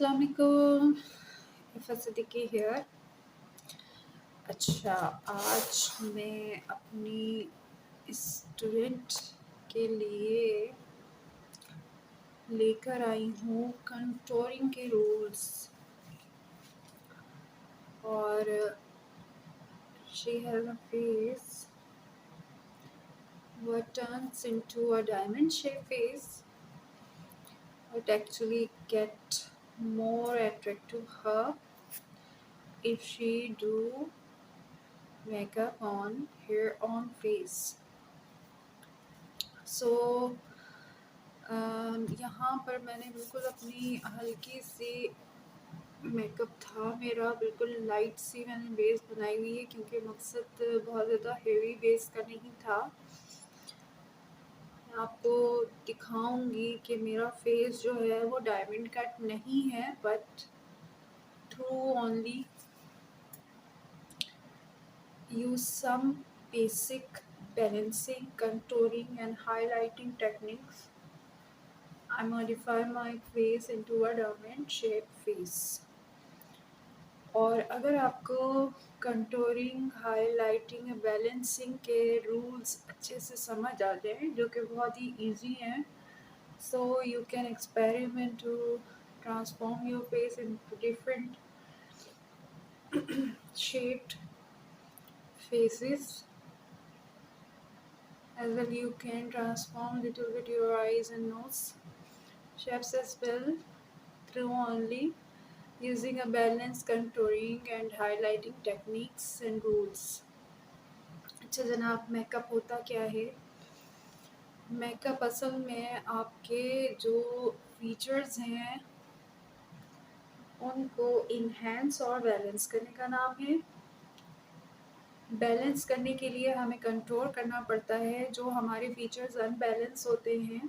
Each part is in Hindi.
अस्सलाम वालेकुम, इफ़ा सिद्दीकी हियर। अच्छा, आज मैं अपनी स्टूडेंट के लिए लेकर आई हूँ कंटूरिंग के रूल्स। और she has a face what turns into a diamond shaped face, but actually get more attract to her if she do makeup on her own face. So यहाँ पर मैंने बिल्कुल अपनी हल्की सी मेकअप था मेरा, बिल्कुल लाइट सी मैंने बेस बनाई हुई है क्योंकि मकसद बहुत ज़्यादा हेवी बेस का नहीं था। मैं आपको दिखाऊंगी कि मेरा फेस जो है वो डायमंड कट नहीं है, but through only use some basic balancing, contouring and highlighting techniques I modify my face into a diamond shaped face. और अगर आपको कंटूरिंग, हाईलाइटिंग, बैलेंसिंग के रूल्स अच्छे से समझ आ जाए, जो कि बहुत ही इजी हैं, so you can experiment to transform your face into different shaped faces. As well, you can transform little bit your eyes and nose shapes as well through only using a balanced contouring and highlighting techniques and rules. अच्छा जनाब, मेकअप होता क्या है? मेकअप असल में आपके जो फीचर्स हैं उनको इन्हेंस और बैलेंस करने का नाम है। बैलेंस करने के लिए हमें कंट्रोल करना पड़ता है जो हमारे फीचर्स अनबैलेंस होते हैं।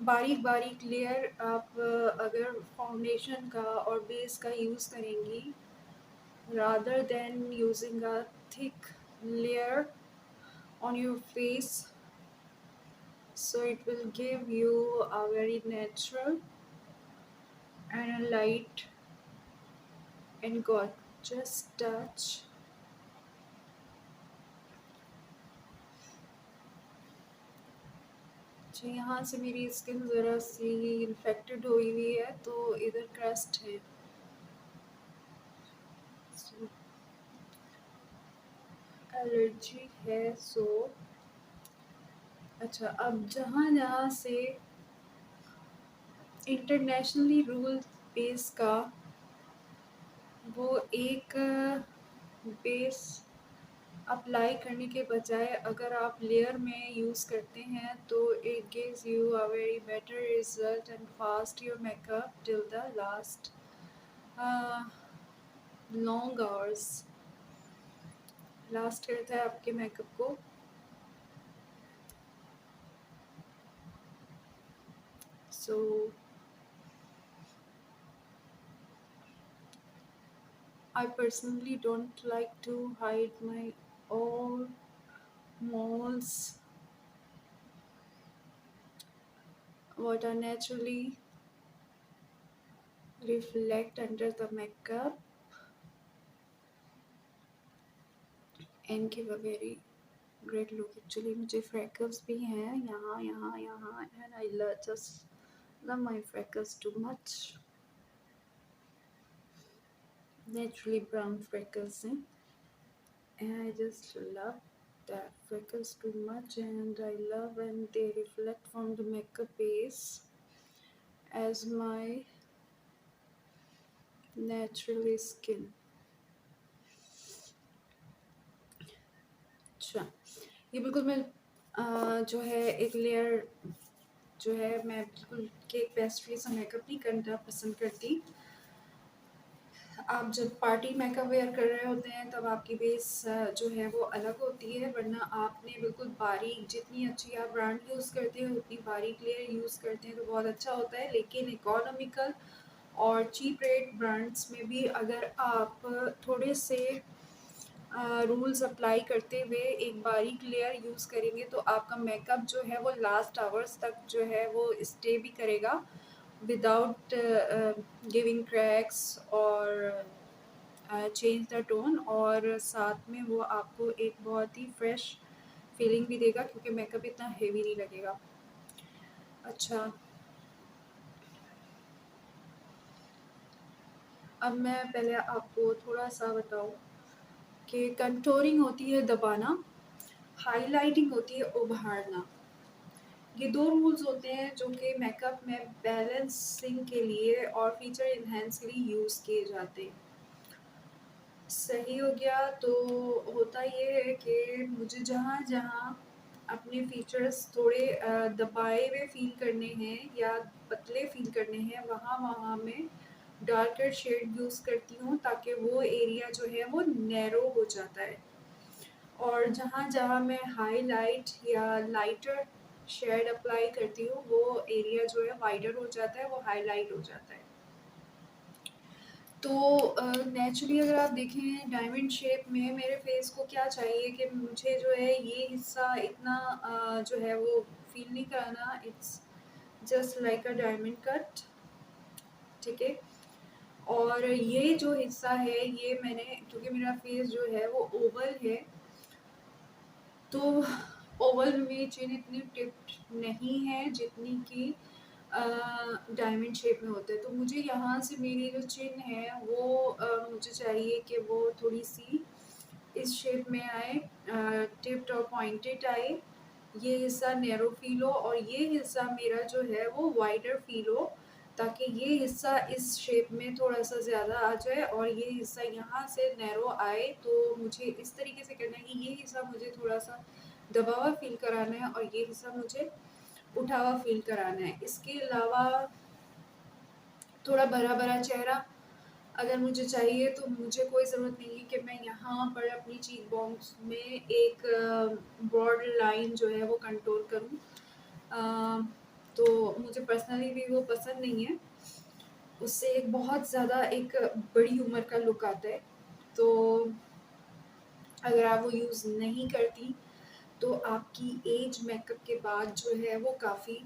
बारीक बारीक लेयर आप अगर फाउंडेशन का और बेस का यूज़ करेंगी rather than using a thick layer on your face, so it will give you a very natural and a light and gorgeous touch. अच्छा, यहाँ से मेरी स्किन ज़रा सी इन्फेक्टेड हुई हुई है तो इधर क्रस्ट है, एलर्जी है। सो अच्छा, अब जहाँ जहाँ से इंटरनेशनली रूल बेस का वो एक बेस अप्लाई करने के बजाय अगर आप लेयर में यूज़ करते हैं तो it gives you a very better result and fast your makeup till the last long hours, last करता है आपके मेकअप को। सो I personally don't like to hide my all moles what are naturally reflect under the makeup and give a very great look. Actually मुझे freckles भी हैं यहाँ यहाँ यहाँ, and I just love my freckles too much. Naturally brown freckles हैं, and I just love that freckles too much, and I love when they reflect from the makeup base as my natural skin. अच्छा, ये बिल्कुल मैं जो है एक लेयर जो है, मैं बिल्कुल केक पेस्ट्री से मेकअप नहीं करना पसंद करती। आप जब पार्टी मेकअप वेयर कर रहे होते हैं तब आपकी बेस जो है वो अलग होती है, वरना आपने बिल्कुल बारीक, जितनी अच्छी आप ब्रांड यूज़ करते हैं उतनी बारीक लेयर यूज़ करते हैं तो बहुत अच्छा होता है। लेकिन इकोनॉमिकल और चीप रेट ब्रांड्स में भी अगर आप थोड़े से रूल्स अप्लाई करते हुए एक बारीक लेयर यूज़ करेंगे तो आपका मेकअप जो है वो लास्ट आवर्स तक जो है वो स्टे भी करेगा विदाउट गिविंग क्रैक्स और चेंज द टोन, और साथ में वो आपको एक बहुत ही फ्रेश फीलिंग भी देगा क्योंकि मेकअप इतना हेवी नहीं लगेगा। अच्छा, अब मैं पहले आपको थोड़ा सा बताऊं कि कंटूरिंग होती है दबाना, हाइलाइटिंग होती है उभारना। ये 2 रूल्स होते हैं जो कि मेकअप में बैलेंसिंग के लिए और फीचर एनहांस के लिए यूज़ किए जाते हैं। सही हो गया तो होता ये है कि मुझे जहाँ-जहाँ अपने फीचर्स थोड़े दबाए हुए फ़ील करने हैं या पतले फ़ील करने हैं, वहाँ-वहाँ मैं डार्कर शेड यूज़ करती हूँ ताकि वो एरिया जो है वो नैरो हो जाता है। और जहाँ-जहाँ मैं हाइलाइट या लाइटर शेड अप्लाई करती हूँ, वो एरिया जो है वाइडर हो जाता है, वो हाइलाइट हो जाता है। तो नेचुरली अगर आप देखें डायमंड शेप में मेरे फेस को क्या चाहिए कि मुझे जो है ये हिस्सा इतना जो है वो फ़ील नहीं कराना, it's just like a diamond cut, ठीक है? और ये जो हिस्सा है ये मैंने, क्योंकि मेरा फेस जो है वो ओवल है, तो ओवल में मेरी चिन इतनी टिप्ड नहीं है जितनी कि डायमंड शेप में होता है। तो मुझे यहाँ से मेरी जो चिन है वो मुझे चाहिए कि वो थोड़ी-सी इस शेप में आए, टिप्ड और पॉइंटेड आए। ये हिस्सा नैरो फ़ील हो और ये हिस्सा मेरा जो है वो वाइडर फ़ील हो, ताकि ये हिस्सा इस शेप में थोड़ा-सा ज़्यादा आ जाए और ये हिस्सा यहाँ से नैरो आए। तो मुझे इस तरीके से करना है कि ये हिस्सा मुझे थोड़ा-सा दबा हुआ फ़ील कराना है और ये हिस्सा मुझे उठा हुआ फ़ील कराना है। इसके अलावा थोड़ा भरा-भरा चेहरा अगर मुझे चाहिए तो मुझे कोई ज़रूरत नहीं है कि मैं यहाँ पर अपनी चीक बोन्स में एक ब्रॉड लाइन जो है वो कंटूर करूँ। तो मुझे पर्सनली भी वो पसंद नहीं है। उससे एक बहुत ज़्यादा एक बड़ी उम्र का लुक आता है। तो अगर आप वो यूज़ नहीं करती तो आपकी एज मेकअप के बाद जो है वो काफ़ी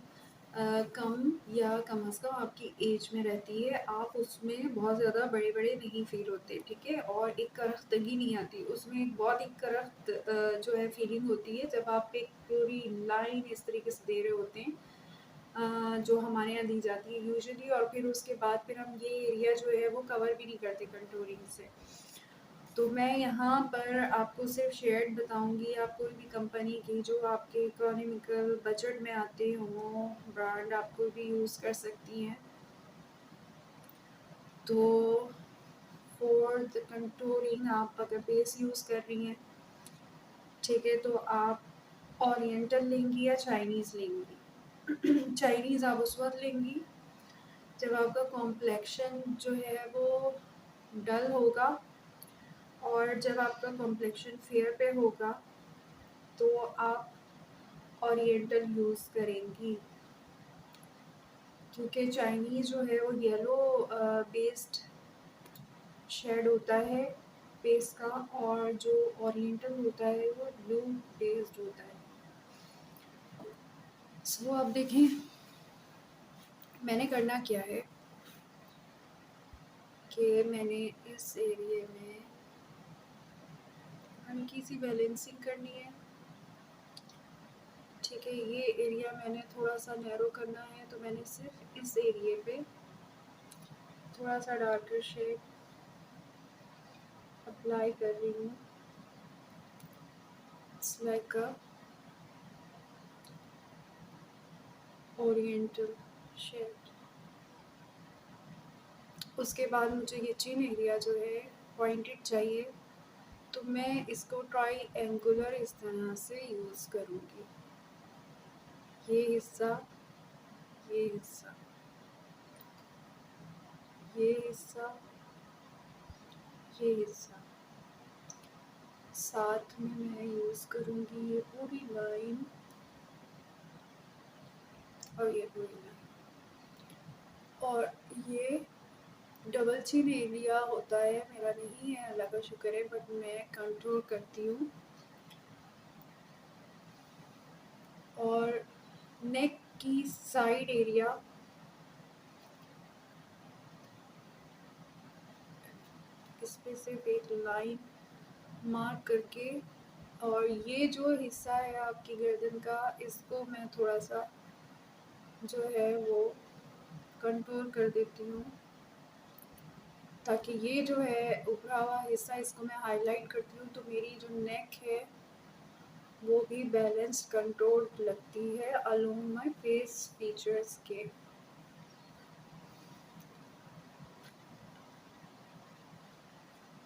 कम या कम से कम आपकी एज में रहती है। आप उसमें बहुत ज़्यादा बड़े-बड़े नहीं फ़ील होते, ठीक है? और एक करख्तगी नहीं आती, उसमें एक बहुत ही करख्त जो है फ़ीलिंग होती है जब आप एक पूरी लाइन इस तरीके से दे रहे होते हैं, जो हमारे यहाँ दी जाती है यूजुअली, और फिर उसके बाद फिर हम ये एरिया जो है वो कवर भी नहीं करते कंटूरिंग से। तो मैं यहाँ पर आपको सिर्फ शेड बताऊँगी, आप कोई भी कंपनी की जो आपके इकोनॉमिकल बजट में आते हों ब्रांड आप कोई भी यूज़ कर सकती हैं। तो फॉर द कंटूरिंग आप अगर बेस यूज़ कर रही हैं, ठीक है, तो आप ओरिएंटल लेंगी या चाइनीज़ लेंगी? चाइनीज़ आप उस वक़्त लेंगी जब आपका कॉम्प्लेक्शन जो है वो डल होगा, और जब आपका कॉम्प्लेक्शन फेयर पे होगा तो आप ओरिएंटल यूज़ करेंगी, क्योंकि चाइनीज़ जो है वो येलो बेस्ड शेड होता है फेस का, और जो ओरिएंटल होता है वो ब्लू बेस्ड होता है। सो अब देखें मैंने करना क्या है कि मैंने इस एरिया में हल्की सी बैलेंसिंग करनी है, ठीक है। ये एरिया मैंने थोड़ा सा नैरो करना है, तो मैंने सिर्फ इस एरिया पे थोड़ा सा डार्कर शेड अप्लाई कर रही हूँ। It's like a oriental shade. उसके बाद मुझे ये चिन एरिया जो है पॉइंटेड चाहिए, तो मैं इसको ट्राई एंगुलर इस तरह से यूज़ करूँगी। ये हिस्सा, ये हिस्सा, ये हिस्सा, ये हिस्सा, साथ में मैं यूज़ करूँगी ये पूरी लाइन और ये पूरी लाइन, और ये डबल चिन एरिया होता है, मेरा नहीं है अल्लाह का शुक्र है, बट मैं कंट्रोल करती हूँ। और नेक की साइड एरिया इस पे सिर्फ एक लाइन मार्क करके, और ये जो हिस्सा है आपकी गर्दन का, इसको मैं थोड़ा सा जो है वो कंट्रोल कर देती हूँ, ताकि ये जो है ऊपरा हुआ हिस्सा, इसको मैं हाईलाइट करती हूँ तो मेरी जो नेक है वो भी बैलेंस्ड कंट्रोल लगती है अलोंग माय फेस फीचर्स के।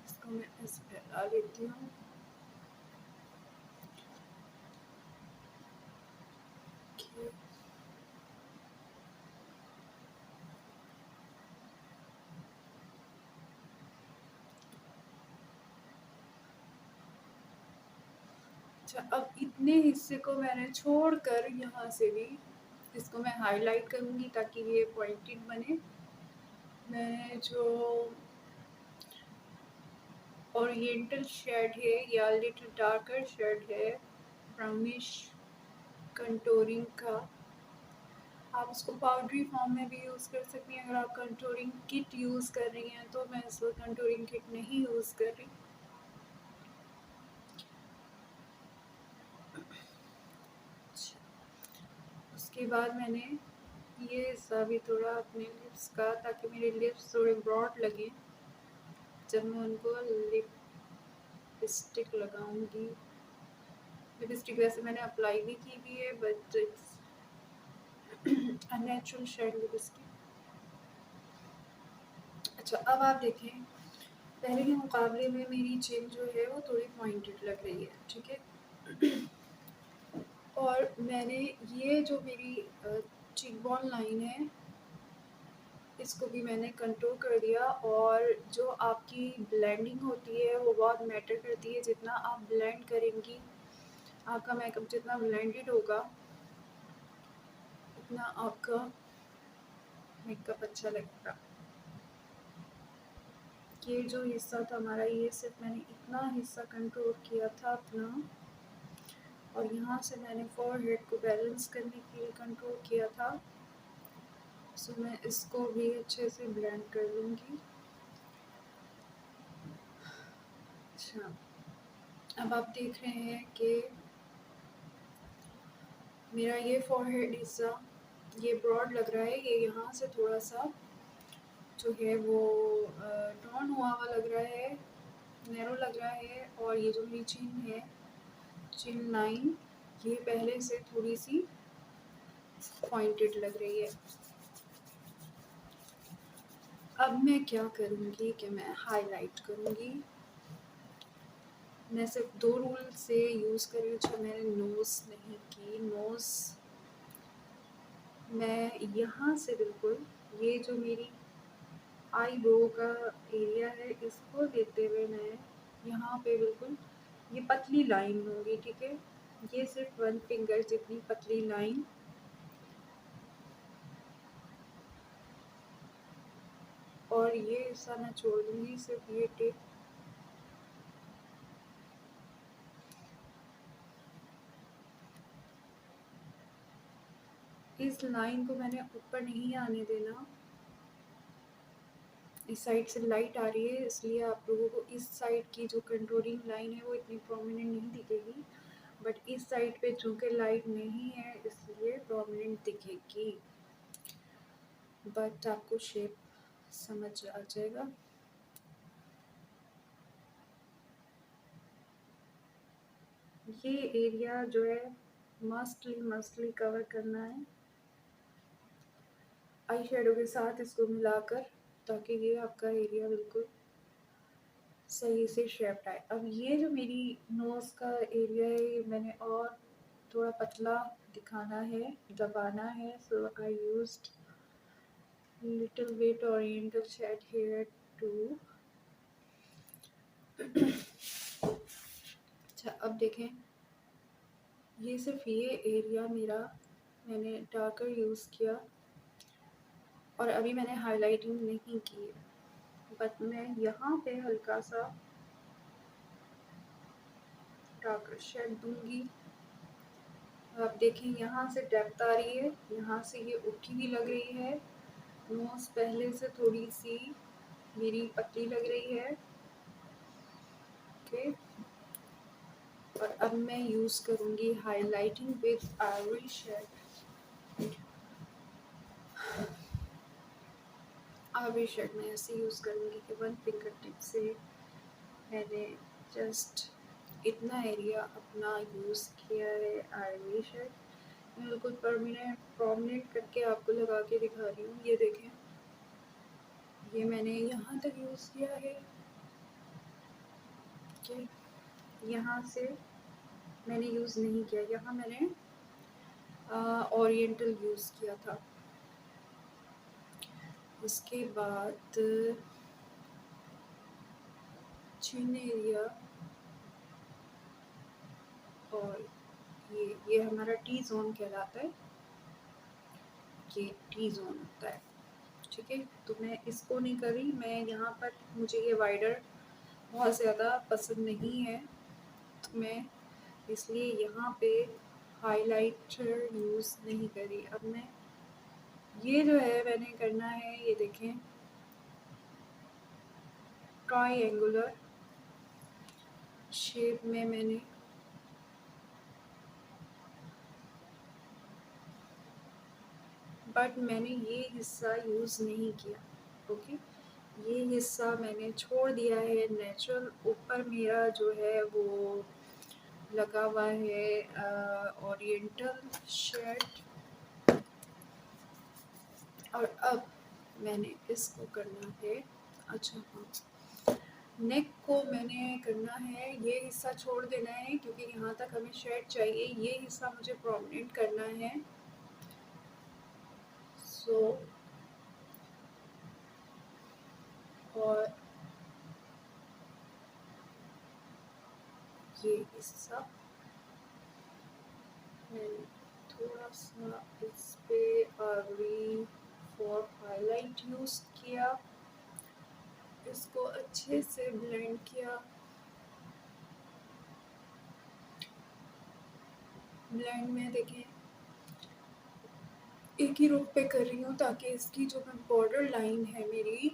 इसको मैं इस पे ला लेती हूँ। अच्छा, अब इतने हिस्से को मैंने छोड़कर यहाँ से भी इसको मैं हाईलाइट करूँगी ताकि ये पॉइंटेड बने। मैं जो ओरिएंटल शेड है या लिटिल डार्कर शेड है, ब्राउनिश कंटूरिंग का, आप इसको पाउडरी फॉर्म में भी यूज़ कर सकती हैं। अगर आप कंटूरिंग किट यूज़ कर रही हैं तो मैं इस वक्त कंटूरिंग किट नहीं यूज़ कर रही। उसके बाद मैंने ये हिस्सा भी थोड़ा अपने लिप्स का, ताकि मेरे लिप्स थोड़े ब्रॉड लगे जब मैं उनको लिपस्टिक लगाऊंगी। लिपस्टिक वैसे मैंने अप्लाई भी की हुई है, but it's a natural shade lipstick. अच्छा, अब आप देखें, पहले के मुकाबले में मेरी चिन जो है वो थोड़ी पॉइंटेड लग रही है, ठीक है। और मैंने ये जो मेरी चिक बॉन लाइन है, इसको भी मैंने कंट्रोल कर दिया। और जो आपकी ब्लेंडिंग होती है वो बहुत मैटर करती है। जितना आप ब्लेंड करेंगी, आपका मेकअप जितना ब्लेंडेड होगा, उतना आपका मेकअप अच्छा लगेगा। ये जो हिस्सा था हमारा, ये सिर्फ मैंने इतना हिस्सा कंट्रोल किया था अपना, और यहाँ से मैंने फोरहेड को बैलेंस करने के लिए कंट्रोल किया था। सो मैं इसको भी अच्छे से ब्लेंड कर लूँगी। अच्छा, अब आप देख रहे हैं कि मेरा ये फोरहेड हिस्सा ये ब्रॉड लग रहा है, ये यहाँ से थोड़ा सा जो है वो ड्रॉन हुआ हुआ लग रहा है, नैरो लग रहा है। और ये जो मेरी चिन है, चिन लाइन, ये पहले से थोड़ी सी पॉइंटेड लग रही है। अब मैं क्या करूँगी कि मैं हाईलाइट करूँगी। मैं सिर्फ 2 रूल से यूज़ कर रही हूँ। अच्छा, मैंने नोज़ नहीं की। नोज़ मैं यहाँ से बिल्कुल, ये जो मेरी आईब्रो का एरिया है, इसको लेते हुए मैं यहाँ पे बिल्कुल ये पतली लाइन लूँगी, ठीक है। ये सिर्फ 1 फिंगर जितनी पतली लाइन, और ये हिस्सा मैं छोड़ दूँगी, सिर्फ ये टिप। इस लाइन को मैंने ऊपर नहीं आने देना। इस साइड से लाइट आ रही है, इसलिए आप लोगों को इस साइड की जो कंटूरिंग लाइन है वो इतनी प्रोमिनेंट नहीं दिखेगी, बट इस साइड पे चूँकि लाइट नहीं है इसलिए प्रोमिनेंट दिखेगी। बट आपको शेप समझ आ जाएगा। ये एरिया जो है मस्टली कवर करना है आई शेडो के साथ, इसको मिलाकर, ताकि ये आपका एरिया बिल्कुल सही से शेप्ड आए। अब ये जो मेरी नोज़ का एरिया है, ये मैंने और थोड़ा पतला दिखाना है, दबाना है। So I used little bit oriental shade here too. अच्छा, अब देखें, ये सिर्फ ये एरिया मेरा मैंने डार्कर यूज़ किया, और अभी मैंने हाइलाइटिंग नहीं की है। बट मैं यहाँ पे हल्का सा डार्कर शेड दूंगी। आप देखें यहाँ से डेप्थ आ रही है, यहाँ से ये उठी भी लग रही है, नोज पहले से थोड़ी सी मेरी पतली लग रही है। ओके, और अब मैं यूज़ करूँगी highlighting with ivory shade. Ivory shade में ऐसे यूज़ करूँगी कि वन फिंगर टिप से मैंने जस्ट इतना एरिया अपना यूज़ किया है। आइवरी शेड मैं बिल्कुल प्रोमिनेंट करके आपको लगा के दिखा रही हूँ। ये देखें, ये मैंने यहाँ तक यूज़ किया है। ओके, यहाँ से मैंने यूज़ नहीं किया, यहाँ मैंने ओरिएंटल यूज़ किया था। उसके बाद चिन एरिया और ये हमारा टी जोन कहलाता है, ये टी जोन होता है। ठीक है, तो मैं इसको नहीं कर रही, मैं यहाँ पर मुझे ये वाइडर बहुत ज़्यादा पसंद नहीं है, तो मैं इसलिए यहाँ पे हाइलाइटर यूज़ नहीं करी। अब मैं ये जो है मैंने करना है, ये देखें ट्रायंगुलर शेप में मैंने बट मैंने ये हिस्सा यूज़ नहीं किया। ओके, ये हिस्सा मैंने छोड़ दिया है नेचुरल। ऊपर मेरा जो है वो लगा हुआ है ओरिएंटल शेड, और अब मैंने इसको करना है। अच्छा हाँ, नेक को मैंने करना है, ये हिस्सा छोड़ देना है क्योंकि यहाँ तक हमें शेड चाहिए, ये हिस्सा मुझे प्रोमिनेंट करना है। सो और ये हिस्सा मैंने थोड़ा सा इस पे आइवरी फॉर हाईलाइट यूज़ किया, इसको अच्छे से ब्लेंड किया। ब्लेंड में देखें एक ही रुख पे कर रही हूँ ताकि इसकी जो बॉर्डर लाइन है मेरी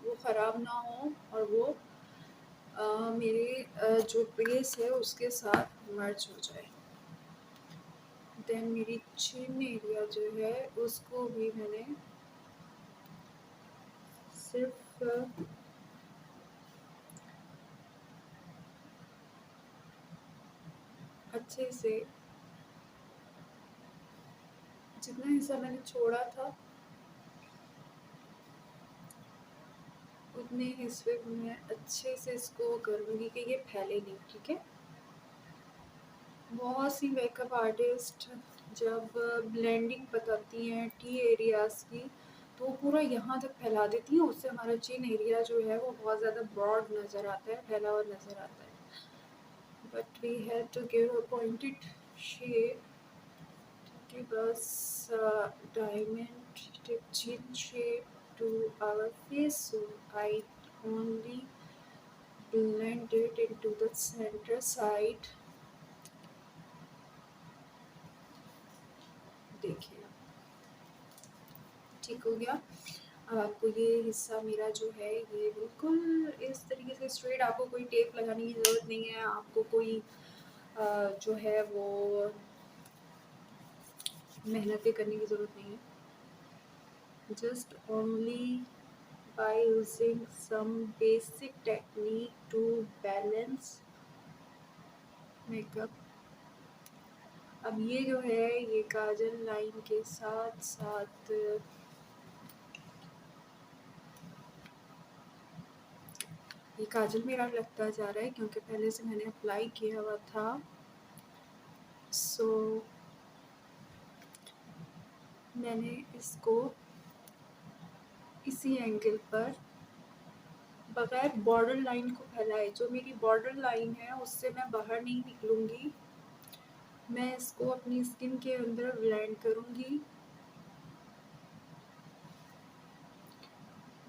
वो ख़राब ना हो और वो मेरे जो बेस है उसके साथ मर्ज हो जाए। देन मेरी चिन एरिया जो है उसको भी मैंने सिर्फ अच्छे से जितना हिस्सा मैंने छोड़ा था उतने हिस्से में मैं अच्छे से इसको करूँगी कि ये फैले नहीं। ठीक है, बहुत सी मेकअप आर्टिस्ट जब ब्लेंडिंग बताती हैं टी एरियाज़ की तो वो पूरा यहाँ तक फैला देती हैं, उससे हमारा चिन एरिया जो है वो बहुत ज़्यादा ब्रॉड नज़र आता है, फैला हुआ नज़र आता है। But we have to give a pointed shape, give us diamond tip chin shape to our face, so I only blend it into the center side। देखिए ठीक हो गया। अब आपको ये हिस्सा मेरा जो है ये बिल्कुल इस तरीके से स्ट्रेट, आपको कोई टेप लगाने की ज़रूरत नहीं है, आपको कोई जो है वो मेहनतें करने की ज़रूरत नहीं है। Just only by using some basic technique to balance makeup। अब ये जो है ये काजल लाइन के साथ साथ ये काजल मेरा लगता जा रहा है क्योंकि पहले से मैंने अप्लाई किया हुआ था। सो मैंने इसको इसी एंगल पर बगैर बॉर्डर लाइन को फैलाए, जो मेरी बॉर्डर लाइन है उससे मैं बाहर नहीं निकलूँगी, मैं इसको अपनी स्किन के अंदर ब्लेंड करूँगी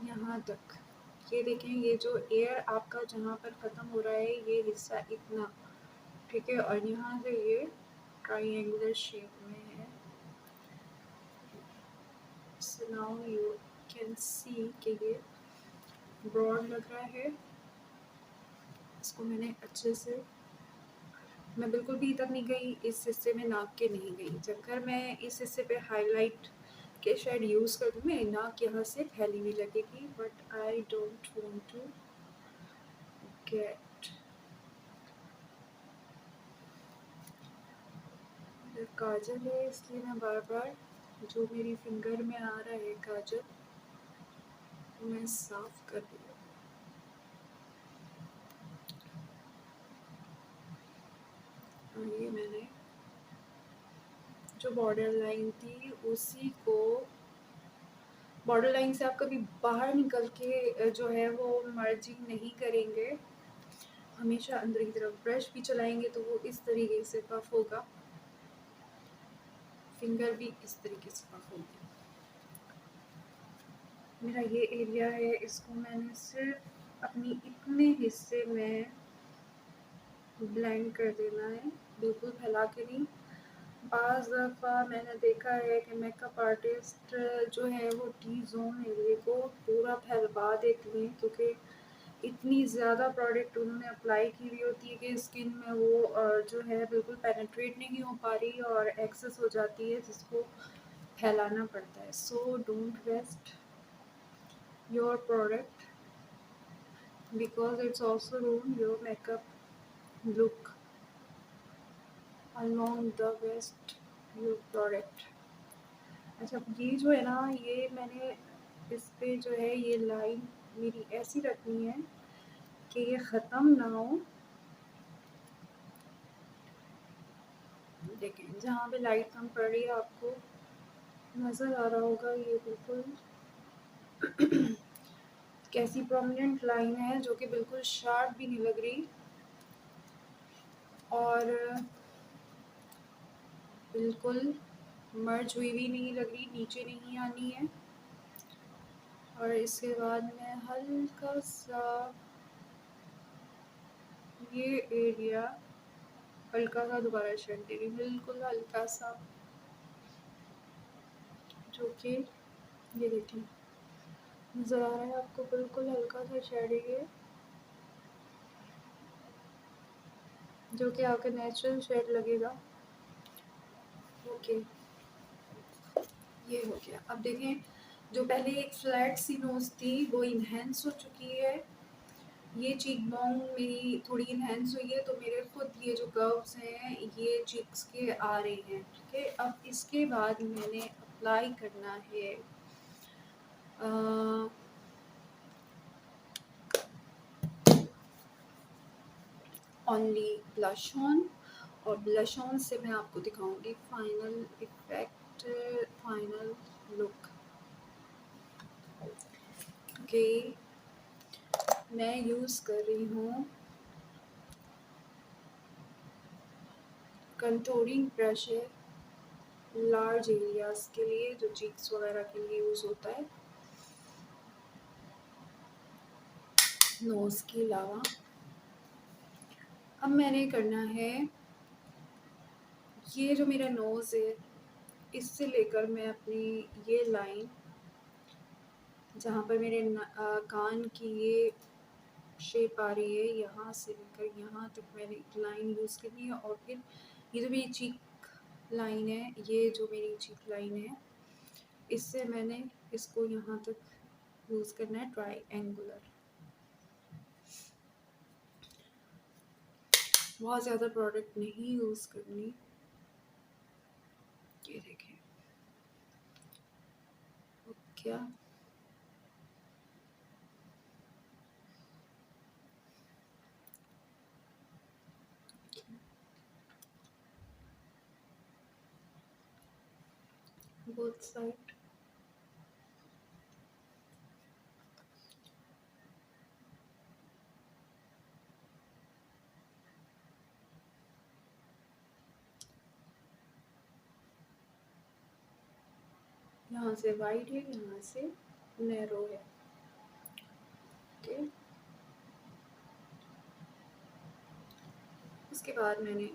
यहाँ तक। ये देखें, ये जो एयर आपका जहाँ पर ख़त्म हो रहा है ये हिस्सा इतना, ठीक है, और यहाँ से ये ट्राइंगुलर शेप में है। So now you can see कि ये ब्रॉड लग रहा है। इसको मैंने अच्छे से, मैं बिल्कुल भी इधर नहीं गई, इस हिस्से में नाक के नहीं गई। जब अगर मैं इस हिस्से पे हाईलाइट के शेड यूज़ कर दूँ, मेरी नाक यहाँ से फैली हुई लगेगी, but I don't want to get kajal है, इसलिए मैं बार बार जो मेरी फिंगर में आ रहा है काजल वो मैं साफ कर रही हूँ। और ये मैंने जो बॉर्डर लाइन थी उसी को, बॉर्डर लाइन से आप कभी बाहर निकल के जो है वो मर्जिंग नहीं करेंगे, हमेशा अंदर की तरफ ब्रश भी चलाएंगे तो वो इस तरीके से पफ होगा, फिंगर भी इस तरीके से पफ होगी। मेरा ये एरिया है, इसको मैंने सिर्फ अपनी इतने हिस्से में ब्लेंड कर देना है, बिल्कुल फैला के नहीं। बाज़ दफ़ा मैंने देखा है कि मेकअप आर्टिस्ट जो है वो टी जोन एरिया को पूरा फैलवा देती हैं, क्योंकि इतनी ज़्यादा प्रोडक्ट उन्होंने अप्लाई की हुई होती है कि स्किन में वो जो है बिल्कुल पेनिट्रेट नहीं हो पा रही और एक्सेस हो जाती है, जिसको फैलाना पड़ता है। So don't waste your product because it's also ruin your makeup look along the west your product। अच्छा, ये जो है ना, ये मैंने इस पे जो है ये लाइन मेरी ऐसी रखनी है कि ये ख़त्म ना हो। देखें, जहाँ पे लाइट कम पड़ रही है आपको नज़र आ रहा होगा, ये बिल्कुल कैसी प्रोमिनेंट लाइन है जो कि बिल्कुल शार्प भी नहीं लग रही और बिल्कुल मर्ज हुई भी नहीं लग रही, नीचे नहीं आनी है। और इसके बाद मैं हल्का सा ये एरिया हल्का सा दोबारा शेड दे रही, बिल्कुल हल्का सा, जो कि ये देखिए नज़र आ रहा है आपको, बिल्कुल हल्का सा शेड है ये, जो कि आपका नेचुरल शेड लगेगा। ओके, ये हो गया। अब देखें, जो पहले एक फ्लैट सी नोज थी वो इन्हेंस हो चुकी है, ये चीक बोन मेरी थोड़ी इन्हेंस हुई है, तो मेरे खुद ये जो कर्व्स हैं ये चीक्स के आ रहे हैं, ठीक है। अब इसके बाद मैंने अप्लाई करना है ओनली ब्लश ऑन, और ब्लश ऑन से मैं आपको दिखाऊंगी final effect, final look. Okay, मैं यूज़ कर रही हूँ कंटूरिंग ब्रश है, लार्ज एरियाज़ के लिए, जो चीक्स वगैरह के लिए यूज़ होता है नोज़ के अलावा। अब मैंने करना है ये जो मेरा नोज़ है इससे लेकर मैं अपनी ये लाइन जहाँ पर मेरे कान की ये शेप आ रही है, यहाँ से लेकर यहाँ तक मैंने एक लाइन यूज़ करनी है, और फिर ये जो मेरी चीक लाइन है, ये जो मेरी चीक लाइन है, इससे मैंने इसको यहाँ तक यूज़ करना है ट्राइएंगुलर। बहुत ज़्यादा प्रोडक्ट नहीं यूज़ करनी। ये देखें क्या बोथ साइड। यहाँ से वाइड है, यहाँ से नैरो है। ओके, उसके बाद मैंने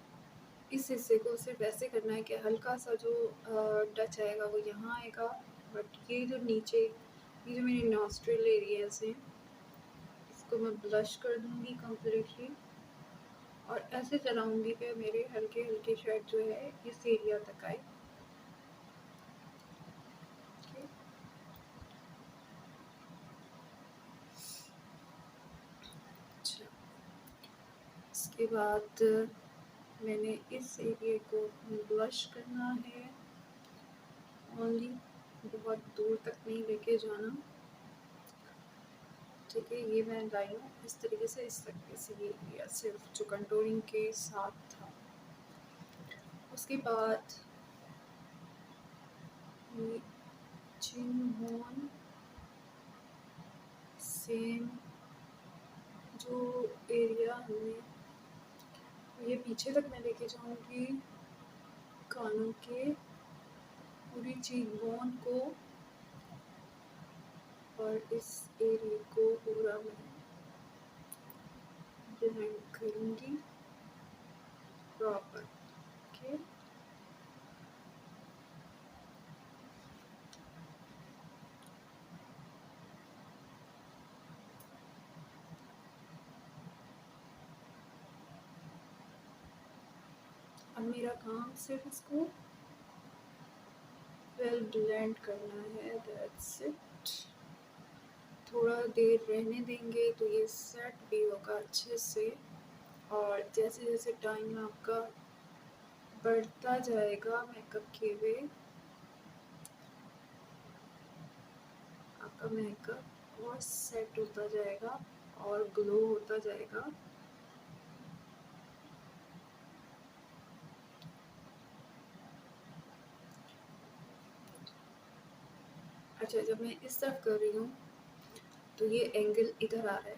इस हिस्से को सिर्फ ऐसे करना है कि हल्का सा जो टच आएगा वो यहाँ आएगा, बट ये जो नीचे ये जो मेरे नॉस्ट्रिल एरियाज हैं इसको मैं ब्लश कर दूँगी कम्प्लीटली और ऐसे चलाऊँगी कि मेरे हल्के हल्के शेड जो है इस एरिया तक आए। Okay. अच्छा, इसके बाद मैंने इस एरिया को ब्लश करना है ओनली, बहुत दूर तक नहीं लेके जाना। ठीक है, ये मैं लाई हूँ इस तरीके से, इस तरीके से ये एरिया सिर्फ जो कंटूरिंग के साथ था। उसके बाद ये चिन होन सेम जो एरिया हमने ये पीछे तक मैं लेके जाऊँगी, कानों के पूरी चीक बोन को और इस एरिया को पूरा मैं ब्लेंड करूँगी प्रॉपर। ओके, अब मेरा काम सिर्फ इसको वेल ब्लेंड करना है, दैट्स इट। थोड़ा देर रहने देंगे तो ये सेट भी होगा अच्छे से, और जैसे जैसे टाइम आपका बढ़ता जाएगा मेकअप किए हुए आपका मेकअप और सेट होता जाएगा और ग्लो होता जाएगा। अच्छा, जब मैं इस तरफ कर रही हूँ तो ये एंगल इधर आ रहा है,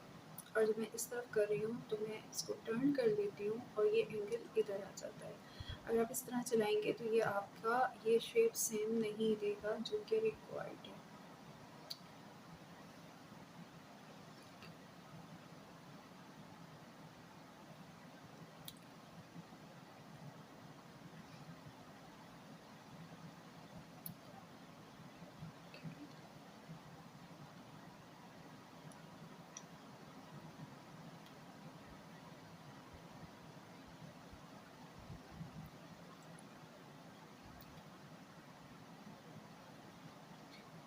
और जब मैं इस तरफ कर रही हूँ तो मैं इसको टर्न कर लेती हूँ और ये एंगल इधर आ जाता है। अगर आप इस तरह चलाएंगे तो ये आपका ये शेप सेम नहीं देगा जो कि रिक्वायर्ड है।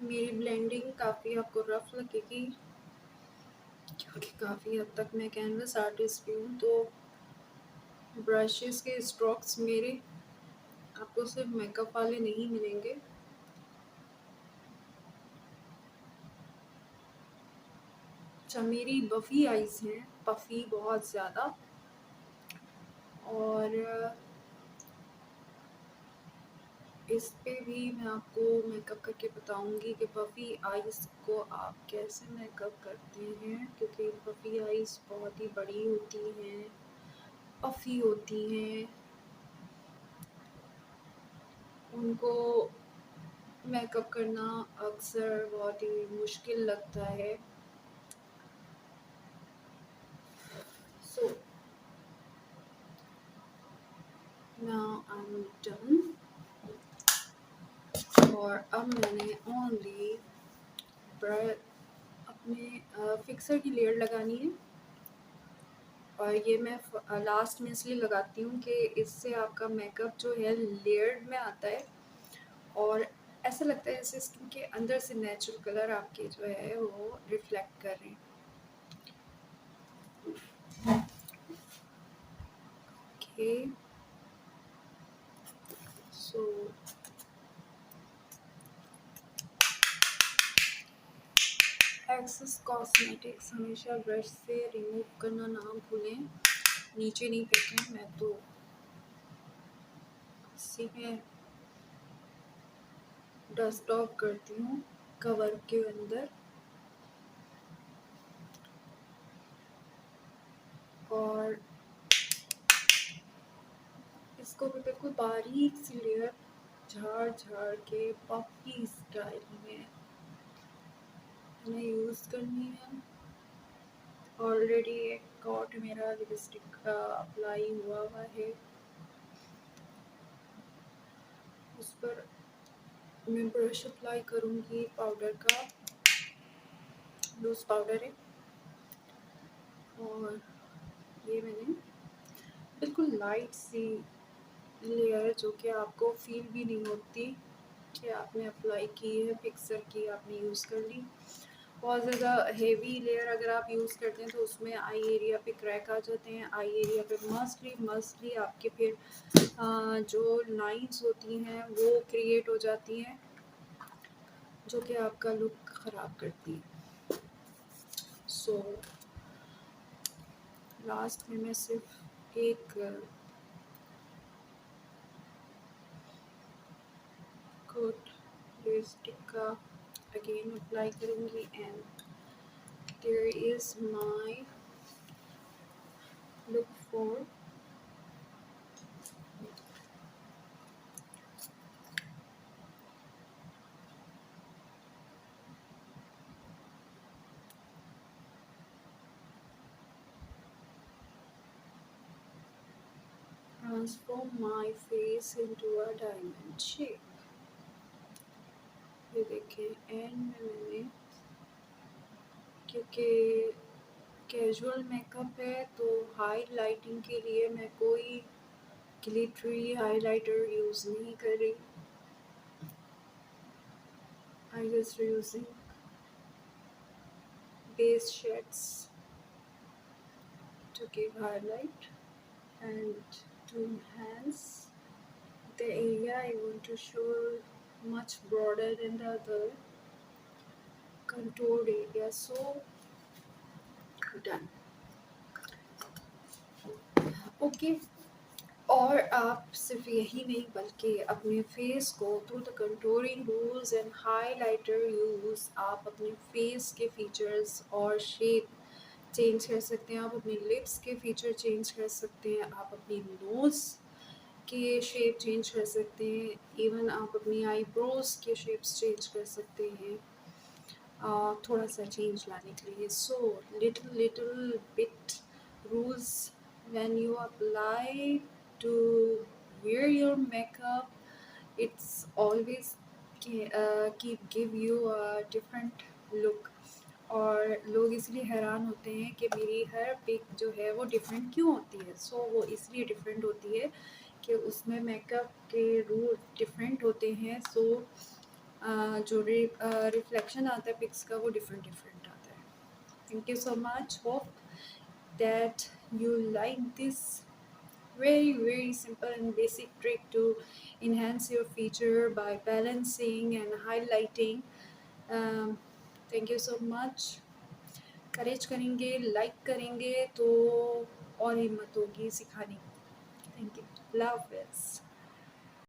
मेरी ब्लेंडिंग काफ़ी आपको रफ लगेगी क्योंकि काफ़ी हद तक मैं कैनवस आर्टिस्ट भी हूँ, तो ब्रशेस के स्ट्रोक्स मेरे आपको सिर्फ मेकअप वाले नहीं मिलेंगे। अच्छा, मेरी बफ़ी आइज़ हैं, पफ़ी बहुत ज़्यादा, और इस पे भी मैं आपको मेकअप करके बताऊंगी कि पफ़ी आइज़ को आप कैसे मेकअप करते हैं, क्योंकि पफ़ी आइज़ बहुत ही बड़ी होती हैं, पफ़ी होती हैं, उनको मेकअप करना अक्सर बहुत ही मुश्किल लगता है। So now I am done, और अब मैंने ओनली अपने फिक्सर की लेयर लगानी है, और ये मैं लास्ट में इसलिए लगाती हूँ कि इससे आपका मेकअप जो है लेयर्ड में आता है और ऐसा लगता है जैसे स्किन के अंदर से नेचुरल कलर आपके जो है वो रिफ्लेक्ट कर रहे हैं। ओके, सो एक्सेस कॉस्मेटिक्स हमेशा ब्रश से रिमूव करना ना भूलें, नीचे नहीं फेंकें। मैं तो इसी में डस्ट ऑफ करती हूँ कवर के अंदर, और इसको भी बिल्कुल बारीक सी लेयर झाड़ झाड़ के पफी स्टाइल में हमें यूज़ करनी है। ऑलरेडी एक कॉट मेरा लिपस्टिक अप्लाई हुआ है, उस पर मैं ब्रश अप्लाई करूँगी पाउडर का, लूज पाउडर है। और ये मैंने बिल्कुल लाइट सी लेयर, जो कि आपको फील भी नहीं होती कि आपने अप्लाई की है, फिक्सर की आपने यूज़ कर ली। बहुत ज़्यादा हेवी लेयर अगर आप यूज़ करते हैं तो उसमें आई एरिया पे क्रैक आ जाते हैं, आई एरिया पे मस्टली आपके फिर जो लाइंस होती हैं वो क्रिएट हो जाती हैं, जो कि आपका लुक ख़राब करती है। सो लास्ट में मैं सिर्फ एक कोट लिपस्टिक का अगेन अप्लाई करूँगी, and there is my look for transform my face into a diamond shape। ये देखें, एंड में मैंने, क्योंकि कैजुअल मेकअप है तो हाईलाइटिंग के लिए मैं कोई ग्लिटरी हाइलाइटर यूज़ नहीं कर रही। I just using base shades to give highlight and to enhance the area I want to show much broader than the other contoured area. So done. Okay, और आप सिर्फ यही नहीं बल्कि अपने फेस को through the contouring rules and highlighter use आप अपने फेस के फीचर्स और शेप चेंज कर सकते हैं, आप अपने लिप्स के फीचर चेंज कर सकते हैं, आप अपनी नोज़ के शेप चेंज कर सकते हैं, इवन आप अपनी आईब्रोज के शेप्स चेंज कर सकते हैं थोड़ा सा चेंज लाने के लिए। So little bit rules when you apply to wear your makeup, it's always keep give you a different look। और लोग इसलिए हैरान होते हैं कि मेरी हर पिक जो है वो डिफरेंट क्यों होती है। सो वो इसलिए डिफरेंट होती है कि उसमें मेकअप के रूल डिफरेंट होते हैं। सो जो रिफ्लेक्शन आता है पिक्स का वो डिफरेंट डिफरेंट आता है। Thank you so much, hope that you like this very simple and basic trick to enhance your feature by balancing and highlighting। Thank you so much. Courage करेंगे, लाइक करेंगे तो और हिम्मत होगी सिखाने की। Thank you, love yes.